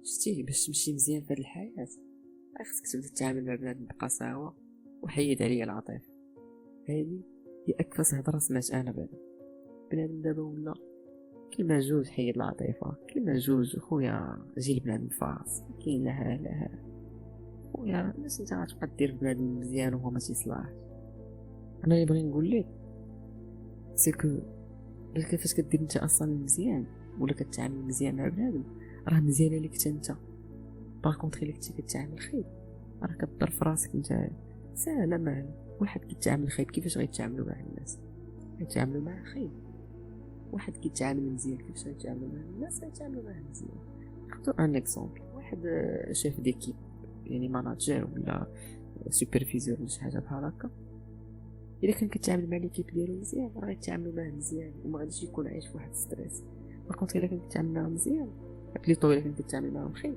شتي باش تمشي مزيان في هاد الحياة خاصك تبدا تتعامل مع بنادم بقساوة وحيد عليا العاطفة. هادي هي أكفس هضرة سمعت أنا بعدا. بنادم دابا ولا كلمة جوج حيد العاطفة، كلمة جوج خويا جي لبنادم فاس كاين لا خويا باش انت غتبقى دير بنادم مزيان وهو ما تيصلاحش. انا اللي بغي نقول لك سكو باش كيفاش كدير انت اصلا مزيان ولا كتعامل مزيان مع بنادم راه مزيانه ليك حتى انت. باغ كونطخ الا كنتي كتعامل خايب راه كضر في راسك انت. ساهله مال واحد كيتعامل خايب كيفاش غيتعاملوا مع الناس؟ غيتعاملوا معاه خايب. واحد كيتعامل مزيان كيفاش غيتعاملوا مع الناس؟ غيتعاملوا معاه مزيان. ناخدو ان اكزومبل واحد شيف ديكيب يعني ماناجير ولا سوبرفيزور ولا شي حاجه بحال هكا. الا كان كتعامل مع ليكيب ديالو مزيان راه غيتعاملوا معاه مزيان وما غاديش يكون عايش في واحد ستريس. باغ الا كان كتعامل معاهم مزيان بليطو الا كان كتعامل معاهم خير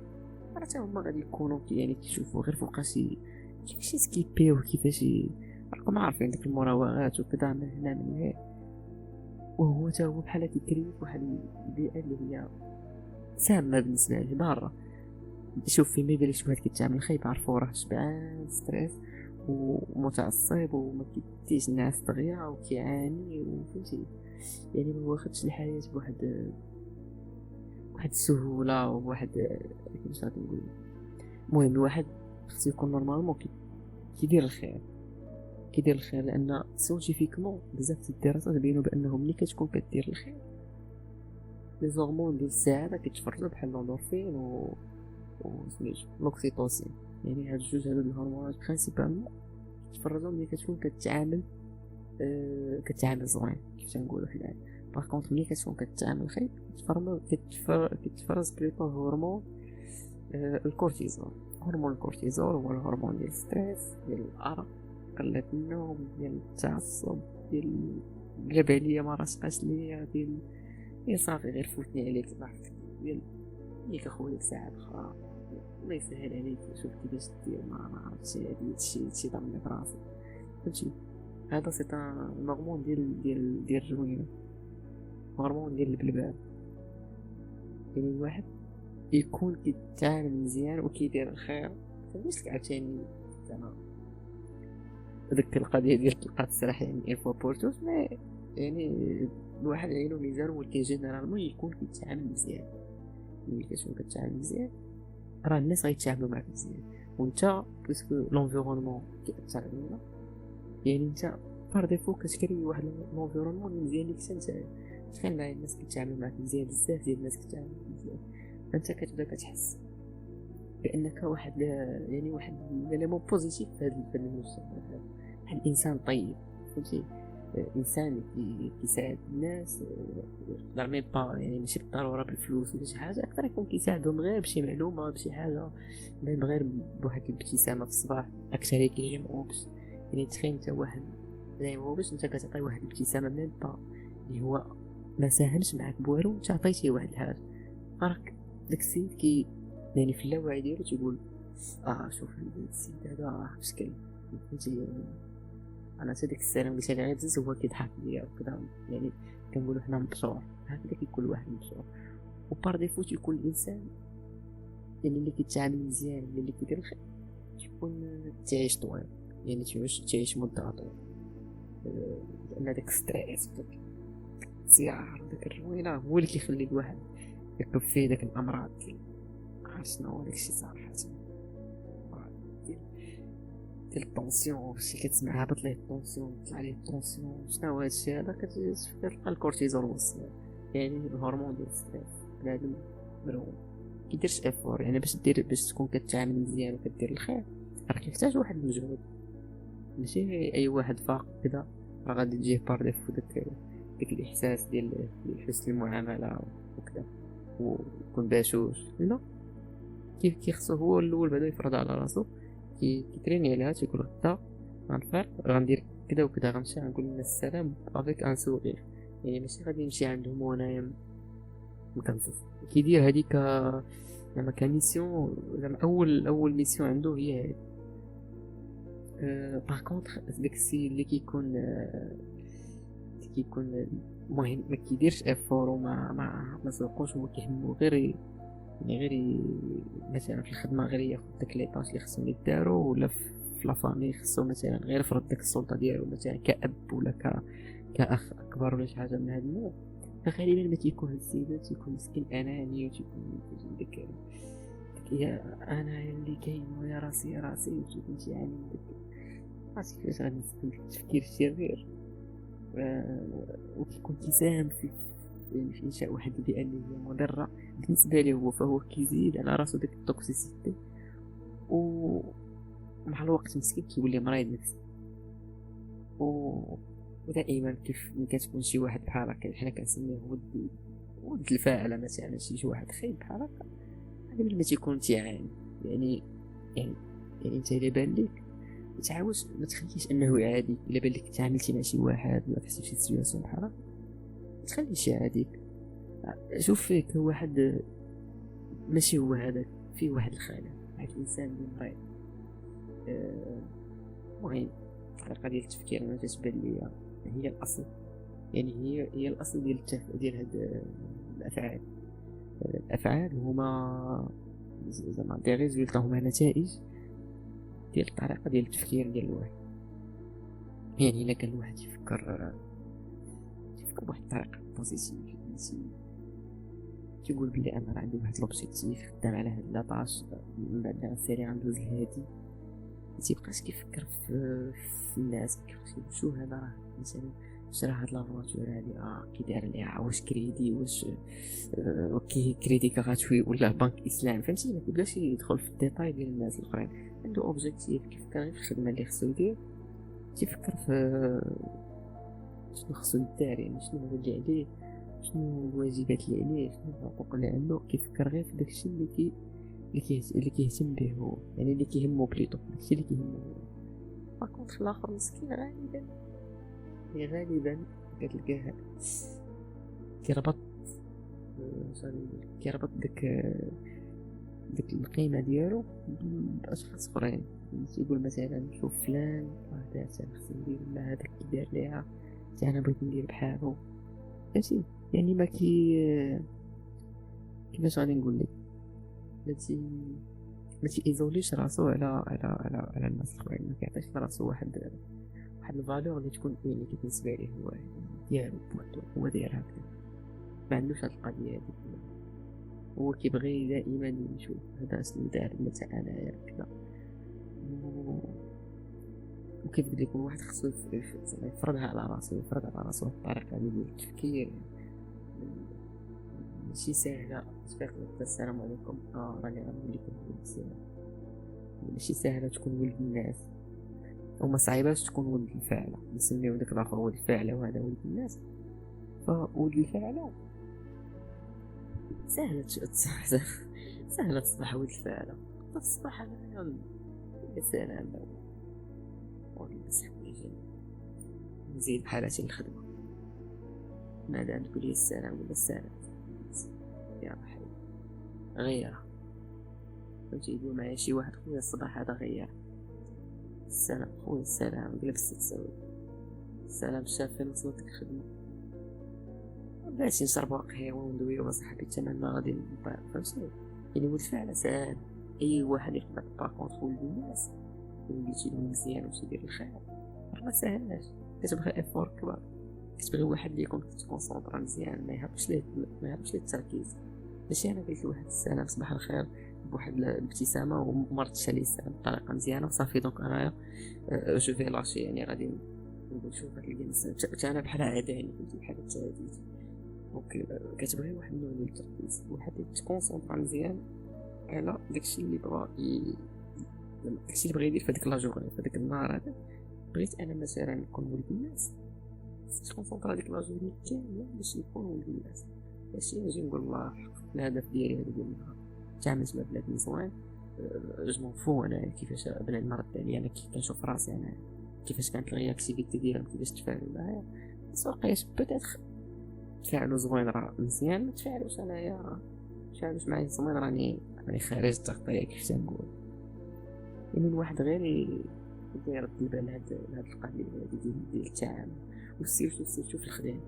راه حتى هما غادي يكونوا يعني كيشوفوا غير فوقاش كيفاش يسكيبيو كيفاش راكم عارفين ديك المراوغات وكذا من هنا من هنا. وهو تا هو بحال كيكري واحد البيئه اللي هي سامه بالنسبه ليه ضاره. شوف فين ما يبان لك شي واحد كيتعامل خايب عرفو راه شبعان ستريس ومتعصب وما كيديش الناس دغيا وكيعاني وفهمتي. يعني ما واخدش الحياة بواحد السهولة وواحد كيفاش غادي نقول. المهم الواحد خصو يكون نورمالمون كيدير الخير. كيدير الخير لان سيونتيفيكمون بزاف الدراسات بينوا بانه ملي كتكون كدير الخير لي زورمون ديال السعاده كيتفرزوا بحال الاندورفين وسميتو لوكسيتوسين. يعني هاد الجوج هادو الهرمونات برينسيبالمون كيتفرزوا ملي كتكون كتعامل زوين كيف تنقولوا حنايا. باغ كونطخ ملي كتكون كتعامل خايب كتفرز بليطو هرمون الكورتيزول. هرمون الكورتيزول هو الهرمون ديال الستريس ديال الارق قلة النوم ديال التعصب ديال الجبلية ما راسقاش ليا ديال يا صافي غير فوتني عليك ضحك ديال ياك اخويا ساعة اخرى الله يسهل عليك شوف كيفاش دير ما عرفتش هادشي ضمني في راسي فهمتي. هذا سي ان هرمون ديال الجوينة هرمون ديال البلبال. يعني الواحد يكون كيتعامل مزيان وكيدير الخير فهمتش لك عاوتاني زعما ديك القضية ديال تلقات السلاح يعني انفو بورتوس ما يعني الواحد عينو ميزان ولكن جينيرالمون يكون كيتعامل مزيان. ملي كتكون كتعامل مزيان راه الناس غيتعاملوا معاك مزيان وانت باسكو لونفيرونمون كيأثر علينا. يعني انت بار ديفو كتكري واحد لونفيرونمون اللي مزيان ليك انت. تخيل معايا الناس كيتعاملوا معاك مزيان بزاف ديال الناس كيتعاملوا معاك مزيان انت كتبدا كتحس بانك واحد يعني واحد ليمون بوزيتيف في هذا المجتمع. واحد الانسان طيب فهمتي. انسان كيساعد الناس يقدر ميم با يعني ماشي بالضروره بالفلوس ولا شي حاجه اكثر يكون كيساعدهم غير بشي معلومه بشي حاجه ميم غير بواحد الابتسامه في الصباح اكثر كيعجبهمش. يعني تخيل انت واحد زي هو باش انت كتعطي واحد الابتسامه ميم با اللي هو ما ساهمش معاك بوالو انت عطيتيه واحد الحاجه راك داك السيد يعني في اللاوعي ديالو تيقول شوف السيد هذا راه مسكين فهمتي. يعني انا تا ديك السلام قلت لي غير بزز هو كيضحك ليا وكذا يعني كنقولوا حنا مبسوط هكذا كيكون الواحد مبسوط. وبار ديفو تيكون الانسان يعني اللي كيتعامل مزيان اللي كيدير الخير تيكون تعيش طويل. يعني تعيش مده طويله لان داك ستريس وداك الزيار وداك الروينه هو اللي كيخلي الواحد يركب فيه داك الامراض ديال عرفنا هو داكشي صراحه ديال الطونسيون. شي كتسمع هبط ليه الطونسيون طلع ليه الطونسيون شنو هو هادشي هذا كتلقى الكورتيزول وصل. يعني الهرمون ديال الستريس بنادم مرون كيديرش افور. يعني باش تكون كتعامل مزيان وكدير الخير راه كيحتاج واحد المجهود. ماشي اي واحد فاق كذا راه غادي تجيه بار ديفو داك الاحساس ديال حسن المعامله وكذا ويكون باشوش لا. كيف كيخصو هو الاول بعدا يفرض على راسو كيتريني عليها تيقول غدا غنفيق غندير كذا وكذا غنمشي غنقول للناس السلام افيك ان سورير. يعني ماشي غادي نمشي عندهم وانايا مكنزز. كيدير هذيك زعما كميسيون زعما اول ميسيون عنده هي هذه. باغ كونطخ داك السيد اللي كيكون المهم ما كيديرش افور وما ما سوقوش هو كيهمو غير يعني مثلا في الخدمة غير ياخد داك لي طاش اللي خصهم يدارو، ولا في لافامي خصو مثلا غير يفرض داك السلطة ديالو مثلا كأب ولا كأخ أكبر ولا شي حاجة من هاد النوع. فغالبا ما تيكون هاد السيدات تيكون مسكين أناني، وتيكون ديك يا أنا اللي كاين ويا راسي يا راسي، وتيكون تيعاني من داك عرفتي كيفاش غادي نسمي التفكير الشرير. وكيكون كيساهم في إنشاء واحد البيئة اللي هي مضرة بالنسبة له هو، فهو كيزيد على راسو ديك التوكسيسيتي، ومع الوقت مسكين كيولي مريض نفسي. و... ودائما كيف ملي كتكون شي واحد بحال هكا حنا كنسميه ود الفاعلة مثلا، شي واحد خايب بحال هكا غالبا ما تيكون تيعاني. يعني يعني يعني انت الا بان ليك متعاوش ما تخليش انه عادي. الا بان لك تعاملتي مع شي واحد ولا تحسي بشي سيتوياسيون بحال هكا ما تخليش عادي. شوف فيك واحد ماشي هو هذاك، فيه واحد الخلل، واحد الانسان اللي مريض. المهم الطريقه ديال التفكير انا تتبان ليا هي الاصل. يعني هي الاصل ديال هاد الافعال هما زعما دي ريزولتا، هما نتائج ديال الطريقه ديال التفكير ديال الواحد. يعني الا كان الواحد يفكر بواحد الطريقه بوزيتيف، تيقول بلي انا راه عندي واحد لوبجيكتيف خدام على هاد لاطاش، من بعد غنسالي غندوز لهادي، متيبقاش كيفكر في الناس، كيفكرش شو هذا راه مثلا شرا هاد لافواتور هادي كي داير ليها، واش كريدي، واش كي كريدي كغاتوي ولا بنك اسلام، فهمتي؟ ما كيبداش يدخل في الديتاي ديال الناس الاخرين. عنده اوبجيكتيف كيفكر غير في الخدمه اللي خصو يدير، تيفكر في شنو خصو يدار، يعني شنو هو اللي عليه، شنو الواجبات اللي عليه، شنو الحقوق اللي عنده. كيفكر غير في داكشي اللي كيهتم به هو، يعني اللي كيهمو بليطو، داكشي اللي كيهمو هو. باكونطخ الاخر مسكين غالبا كتلقاه كيربط كيربط ديك القيمة ديالو بأشخاص أخرين. تيقول مثلا شوف فلان دار أنا خصني ندير، ولا هداك كي دار ليها أنا بغيت ندير بحالو، فهمتي؟ يعني ما كيفاش غادي نقول لك، ما تيزوليش راسو على الناس الآخرين، ما كيعطيش راسو واحد الفالور اللي تكون يعني بالنسبة ليه هو ديالو بوحدو، هو داير هكذا، ما عندوش هاد القضية هادي. هو كيبغي دائما يشوف هذا شنو دار مثلا انايا كذا. وكيف قلت لكم واحد خصو يفرضها على راسو، الطريقه ديال التفكير. ماشي ساهله تفيق السلام عليكم راني غنقول لكم ماشي ساهله تكون ولد الناس، وما صعيباش تكون ولد الفاعله. نسميو داك الاخر ولد الفاعله وهذا ولد الناس. فولد الفاعله سهله سهله تصبح ولد الفاعله، تصبح انا يا سلام ولبس حوايجي نزيد بحالاتي الخدمة، ماذا تقول لي السلام ولا السلام يا رحيم غيره. فهمتي؟ يقول معايا شي واحد خويا الصباح هذا غير السلام، خويا السلام جلست تسوي السلام، شاف فين وصلت الخدمة، بلاتي نشربو قهيوة وندويو صاحبي تمنا غادي نطير. فهمتي؟ يعني ولد فعلا ساهل، أي واحد يقدر باكونت ولد الناس وليتي له مزيان وش يدير الخير ما ساهلاش. كتبغي افور كبار، كتبغي واحد اللي يكون كتكونسونطرا مزيان، ما يهبش ليه التركيز. ماشي انا قلت لواحد السلام صباح الخير بواحد الابتسامه ومرتش عليه السلام بطريقه مزيانه وصافي، دونك انايا جو في لاشي، يعني غادي نقول شوف هاد الجنس انا بحال عاداني، فهمتي؟ بحال التهديد. دونك كتبغي واحد النوع ديال التركيز، واحد اللي يتكونسونطرا مزيان على داكشي اللي بغا داكشي اللي بغا يدير في هذيك لا جورني، في هذاك النهار هذا. بغيت انا مثلا نكون ولد الناس، تكونسونطرا ديك لا جورني كامله باش نكون ولد الناس، ماشي نجي نقول الله الهدف ديالي هذا ديال النهار تعاملت مع بنادم زوين، جو فو انا كيفاش بنادم رد عليا، انا كيف كنشوف راسي انا كيفاش كانت الرياكتيفيتي ديالهم، كيفاش تفاعلوا معايا. سوقيش بوتيتر تفاعلوا زوين راه مزيان، ما تفاعلوش انايا تفاعلوش معايا زوين راني خارج التغطيه كيف تنقول. يعني الواحد غير يرد البال لهاد القضيه هادي ديال التعامل، وسيرتو في الخدمه.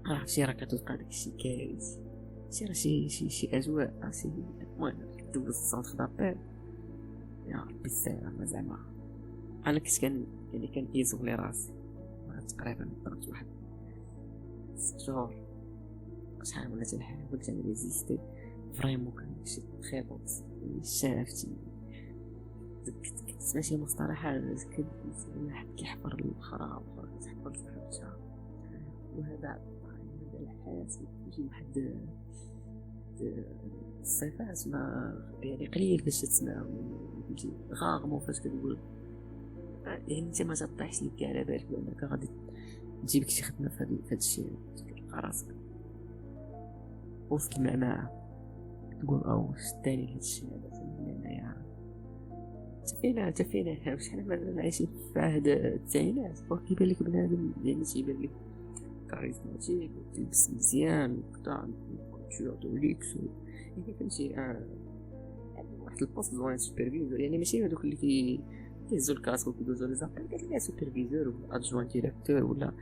عرفتي راه كتلقى داكشي كارثي، سير شي اجواء شي. المهم كدوز السونتر دابيل، يا ربي السلامة زعما. انا كنت يعني كان كيزولي راسي تقريبا درت واحد 6 شهور. شحال ولا تنحاول تنريزيستي فريمون. كان شي تخي بوكس شافتي كتسمع شي مصطلحات واحد كيحفر الخراب كتحفر الحبشة، وهذا الحاس يجي واحد الصفات ما يعني قليل باش تسمع. فهمتي غاغمو فاش كتقول يعني انت ما تطيحش لك على بالك بانك غادي تجيبك شي خدمه في هذا الشيء. تلقى راسك وسط المعمعة تقول او شداني لهاد الشيء هذا انايا تفينا شحال من عايشين في عهد التسعينات. وكيبان لك بنادم يعني تيبان لك كاريزماتيك وتلبس مزيان وكذا شويه ليكس يعني فهمتي. واحد البوست زوين سوبرفيزور، يعني ماشي هذوك اللي كيهزو الكاسك وكيدوزو لي زابيل، قال لي سوبرفيزور ولا ادجوان ديريكتور ولا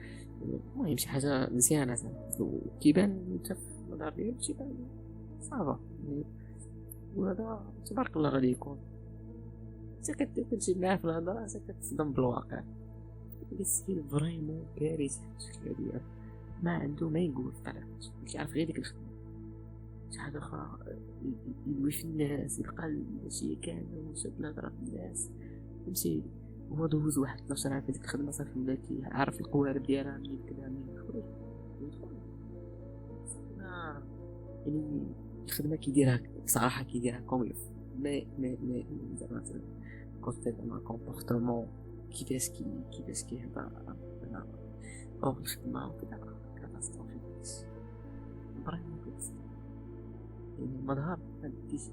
المهم شي حاجه مزيانه زعما. وكيبان انت في النظر ديالو تيبان صافا يعني. وهذا تبارك الله غادي يكون حتى كتمشي معاه في الهضره كتصدم بالواقع. السيد فريمون كارثه الشكل ديالو، ما عنده ما يقول في طريقته، كيعرف غير ديك الخدمه. شي حاجه اخرى يدوي في الناس، يبقى شي كامل وشاد الهضره في الناس فهمتي. هو دوز واحد 12 عام في ديك الخدمه صافي ولا كيعرف القوالب ديالها منين كذا منين يخرج يعني. الخدمه كيديرها بصراحه كيديرها كوميف ما زعما كونسيبت زعما كومبورتمون كيفاش كيهضر او الخدمه وكذا كاتاستروفيك فريمون كاتاستروفيك. يعني مظهر هادشي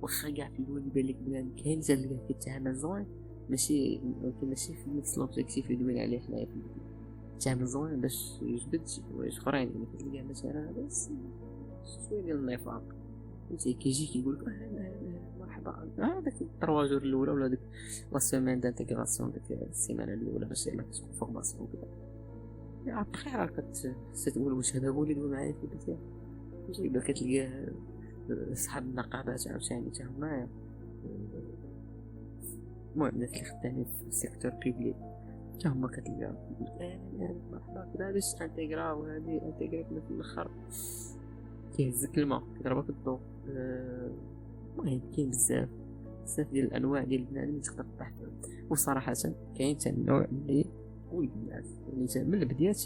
واخا كاع في الاول يبان لك بلان كاين تلقاه كيتعامل زوين، ماشي ولكن ماشي في نفس لوبجيكتيف اللي دوينا عليه حنايا في الفيديو. تعامل زوين باش يجبد شي حوايج اخرين. يعني كتلقاه مثلا بس شويه ديال النفاق فهمتي، كيجي كيقولك مرحبا داك الترواجور الاولى ولا ديك لا سيمين دانتيغراسيون ديك السيمانه الاولى باش يلاه كتكون فورماسيون كذا. ابخي راه كتقول واش هذا هو اللي دوي معايا في البدايه. فهمتي بلا كتلقاه صحاب النقابات عاوتاني تا هما المهم الناس اللي خدامين في السيكتور بيبليك تا هما كتلقاهم كيقولك مرحبا كذا باش انتيغرا وهادي انتيغريتنا في الاخر كيهزك الماء كيضربك الضوء. المهم كاين بزاف ديال الانواع ديال البنادم اللي تقدر تطيح فيهم. وصراحه كاين حتى النوع اللي قوي الناس يعني من البدايات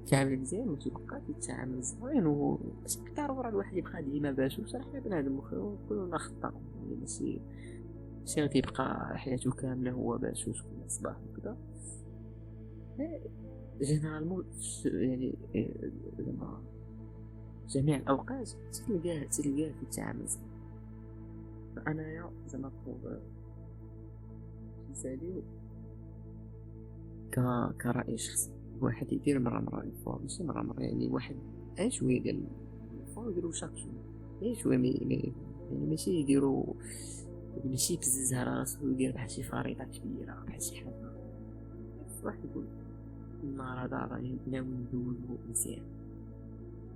كيتعامل مزيان وتيبقى كيتعامل زوين وماشي بالضروره الواحد يبقى ديما باشوش. راه حنا بنادم كلنا خطا يعني ماشي كيبقى حياته كامله هو باشوش كل صباح وكذا. جينيرالمون يعني زعما جميع الاوقات تلقاه كيتعامل زين. فانايا زعما نساليو كرأي شخصي واحد يدير مرة الفور ماشي مرة يعني واحد شويه ديال الفور يديرو شاك شويه يعني ماشي يديرو ماشي بزز على راسو يدير بحال شي فريضة كبيرة بحال شي حاجة. واحد يقول النهار هذا راني ناوي ندوزو مزيان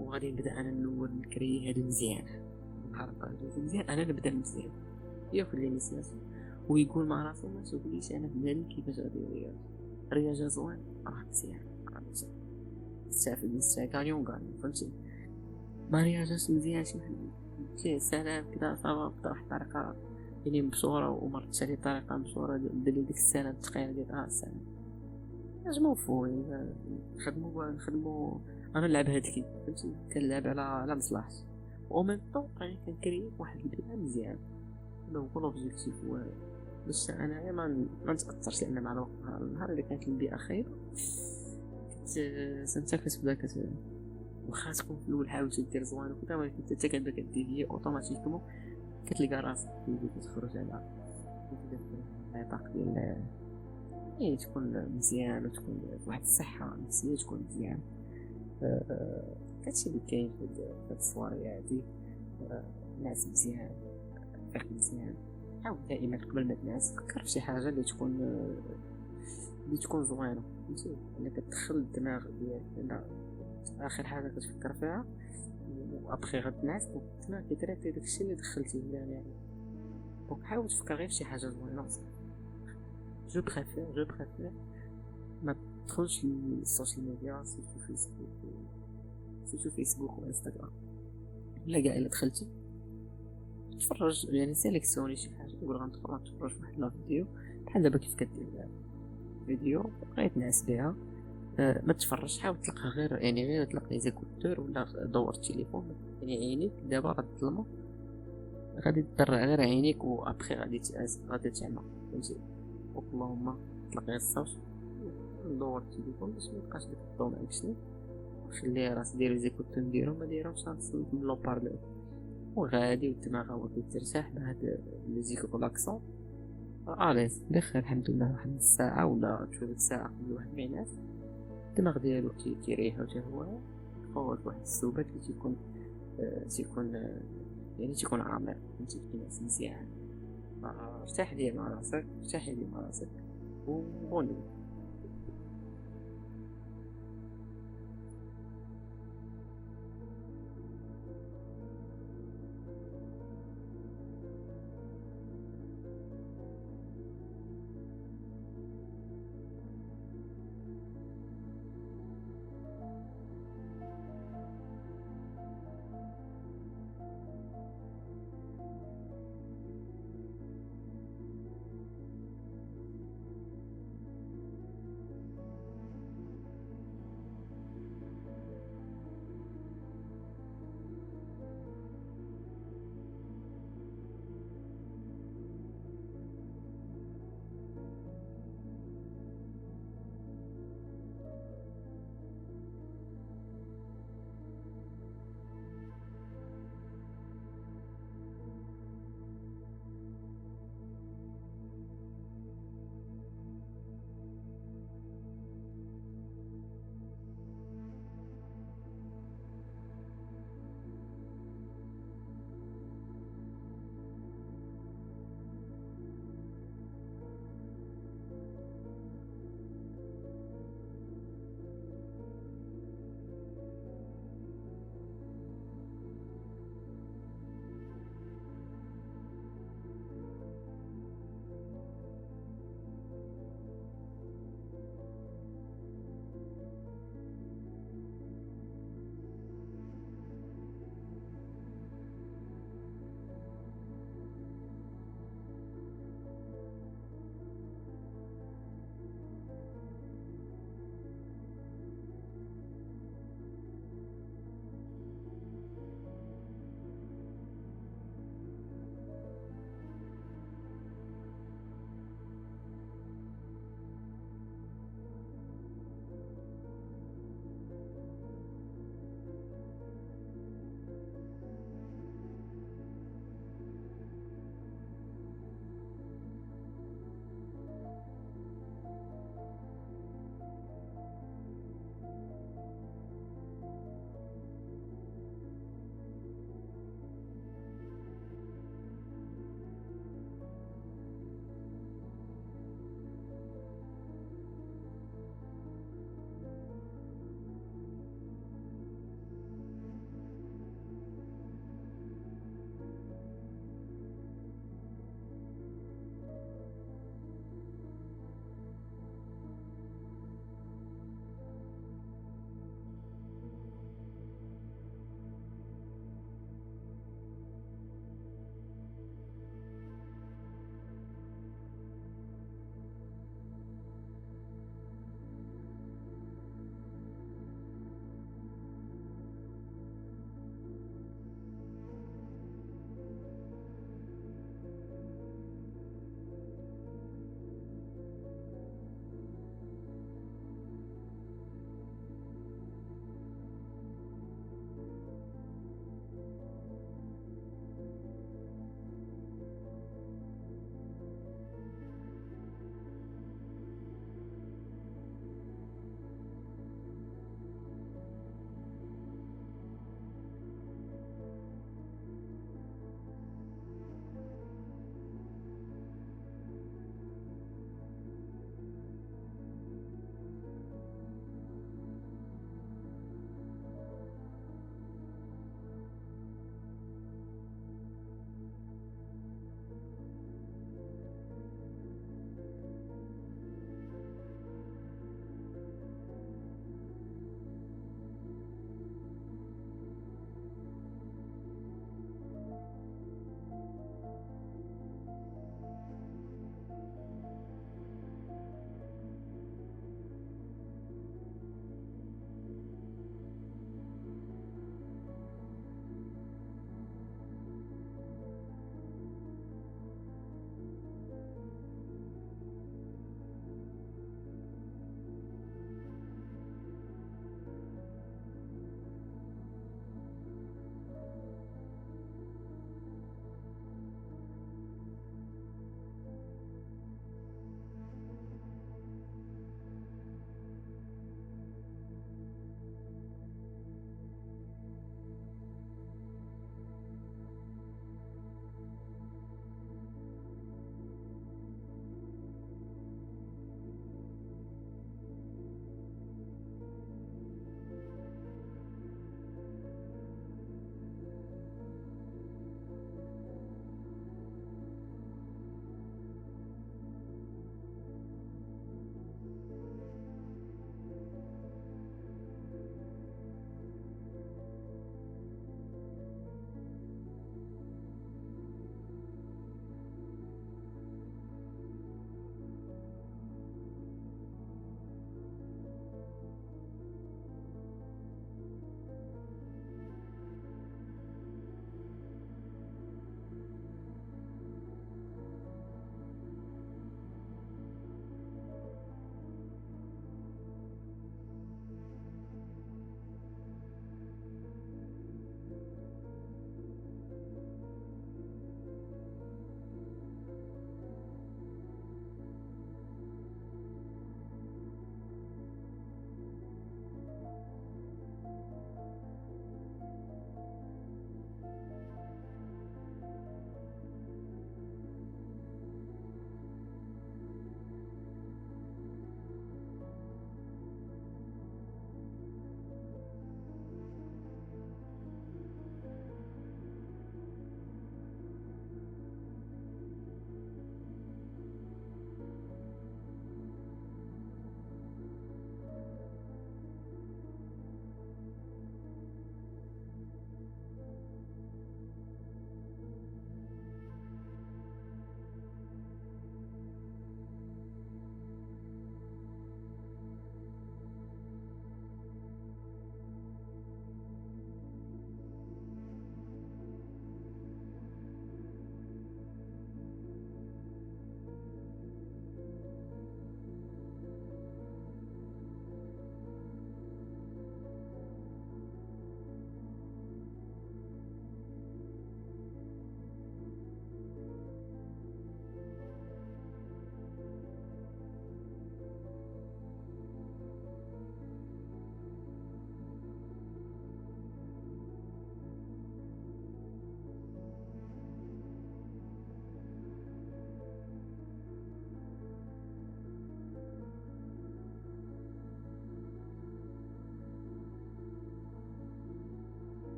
وغادي نبدا انا الاول نكري هذا مزيان. نهار ندوزو مزيان انا نبدا مزيان ياخذ لي مسياس ويقول مع راسو ما تقوليش انا بنادم كيفاش غادي رياضة زوين راه مزيان تستافد من الساكانيون كاع فهمتي. ما رياضة مزيان شي واحد سلام كذا صافا بدا واحد الطريقة يعني مبشورة ومرت شي طريقة مبشورة دير ديك السلام الثقيلة ديال السلام نجمو فوي نخدمو. انا نلعب هادكي فهمتي كنلعب على مصلحتي او ميم طون راني كنكري واحد البيئة مزيان. هذا هو لوبجيكتيف هو باش انايا ما نتاثرش. لان مع الوقت النهار اللي كانت البيئة خايبة انت كتبدا واخا تكون في الاول حاولت دير زوين وكذا ولكن حتى كتبدا كديفي اوتوماتيكمون كتلقى راسك كتخرج على النطاق ديال يعني تكون مزيان وتكون واحد الصحة نفسية تكون مزيان. هادشي اللي كاين في هاد الصواري هادي. ناس مزيان فيك مزيان حاول دائما قبل ما تنعس فكر في شي حاجة اللي تكون زوينة فهمتي اللي كتدخل الدماغ ديالك. اخر حاجه كتفكر فيها، وابخي غتنعس دونك تما كيتريتي داكشي اللي دخلتيه يعني. دونك حاول تفكر غير فشي حاجه زوينه بصح. جو بريفير ما تدخلش للسوشيال ميديا، سيرتو فيسبوك وانستغرام. لا كاع الا دخلتي تفرج يعني سيليكسيوني شي حاجه، تقول غندخل نتفرج في واحد لا فيديو بحال دابا كيف كدير فيديو غيتنعس بها. ما تفرجش، حاول تلقى غير يعني غير تلقى لي زيكوتور ولا دور التليفون. يعني عينيك دابا غتظلموا، غادي تضر غير عينيك وابخي غادي تعمى فهمتي. اللهم طلق غير الصوت ودور التليفون باش ميبقاش داك الضو معاك شنو، وخلي راس ديري زيكوتور نديرهم ما دايرهمش غنصوت من لوبارلور وغادي والدماغ هو كيترتاح بهاد الميوزيك ولاكسون اليز بخير الحمد لله. واحد نص ساعة ولا ثلث ساعة قبل واحد ما ينعس الدماغ ديالو كيريح حتى هو فوت واحد السبات اللي تيكون يعني تيكون عامر فهمتي، كينعس مزيان. ارتاح ديال مع راسك، ارتاحي ديال مع راسك وبوني.